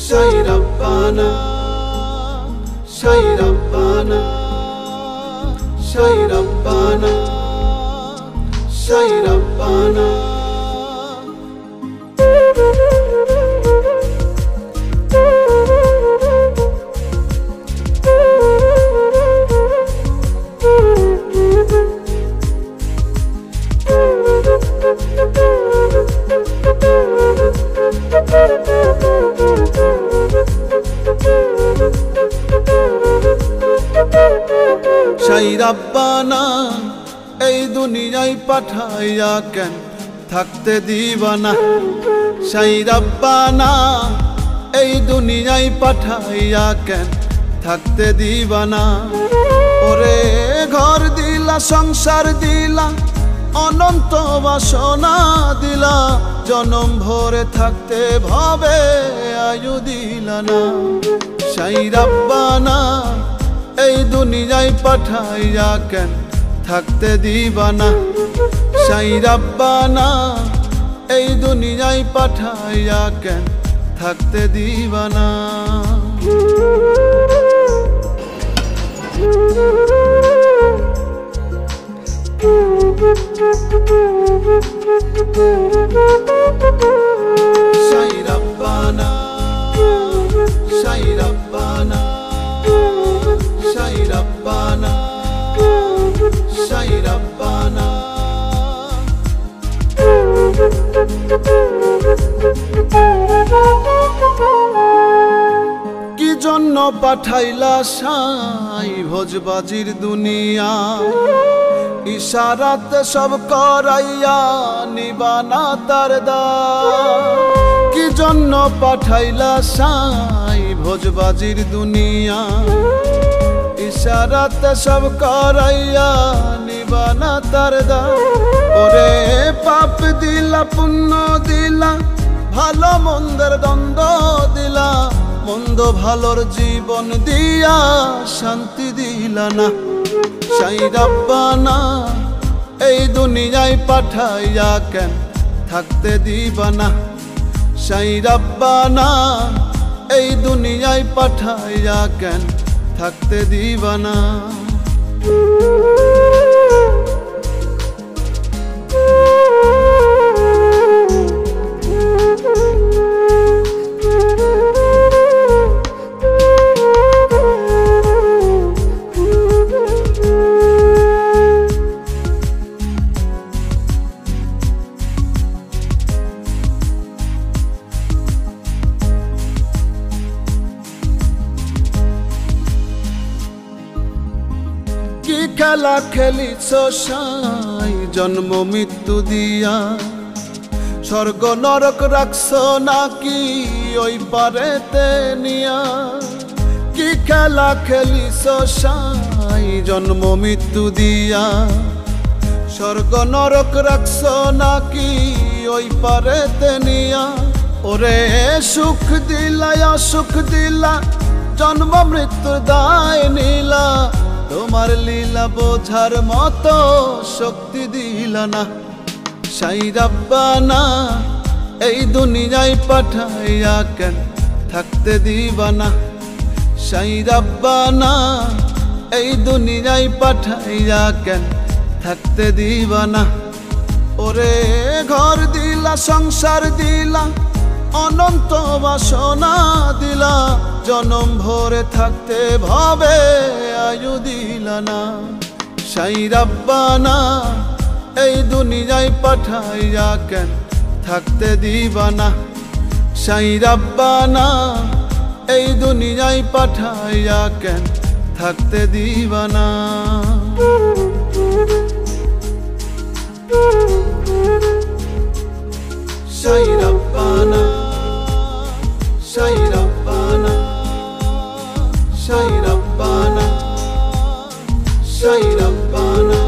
Sai Rabbana, Sai Rabbana, Sai Rabbana, Sai Rabbana. Sai Rabbana, এই দুনিয়ায় পাঠাইয়া কেন থাকতে দিবা না। Sai Rabbana, এই দুনিয়ায় পাঠাইয়া কেন থাকতে দিবা না। ওরে ঘর দিলা, সংসার দিলা, অনন্ত বাসনা দিলা, জনম ভরে থাকতে ভাবে আয়ু দিলা না। Sai Rabbana, এই দুনিয়ায় পাঠাইয়া কেন থাকতে দিবা না। Sai Rabbana, এই দুনিয়ায় পাঠাইয়া কেন থাকতে দিবা না। Sai Rabbana, Sai Rabbana, Sai Rabbana, Sai Rabbana. কি জন্য পাঠাইলা সাই ভোজবাজির দুনিয়া, ইশারাতে সব করাইয়া নিবানা তার দায়। কি জন্য পাঠাইলা সাই ভোজবাজির দুনিয়া, ইশারাতে সব করাইয়া নিবানা তার দায়। ওরে পাপ দিলা, পুণ্য দিলা, ভালো মন্দের দ্বন্দ্ব দিলা, মন্দ ভালোর জীবন দিয়া শান্তি দিলা না। Sai Rabbana, এই দুনিয়ায় পাঠাইয়া কেন থাকতে দিবা না। Sai Rabbana, এই দুনিয়ায় পাঠাইয়া কেন থাকতে দিবা না। কি খেলা খেলিছ সাই জন্ম মৃত্যু দিয়া, স্বর্গ নরক রাখছ নাকি ওই পারেতে নিয়া। কি খেলা খেলিছ সাই জন্ম মৃত্যু দিয়া, স্বর্গ নরক রাখছ নাকি ওই পারেতে নিয়া। ওরে সুখ দিলা, অসুখ দিলা, জন্ম মৃত্যুর দায় নিলা, তোমার লীলা বোঝার মতো শক্তি দিলা না। Sai Rabbana, এই দুনিয়ায় পাঠাইয়া কেন থাকতে দিবা না। Sai Rabbana, এই দুনিয়ায় পাঠাইয়া কেন থাকতে দিবা না। ওরে ঘর দিলা, সংসার দিলা, অনন্ত বাসনা দিলা, জনম ভরে থাকতে ভাবে আয়ু দিলা না। Sai Rabbana, এই দুনিয়ায় পাঠাইয়া কেন থাকতে দিবা না। Sai Rabbana, এই দুনিয়ায় পাঠাইয়া কেন থাকতে দিবা না। Sai Rabbana, Sai Rabbana, Sai Rabbana, Sai Rabbana.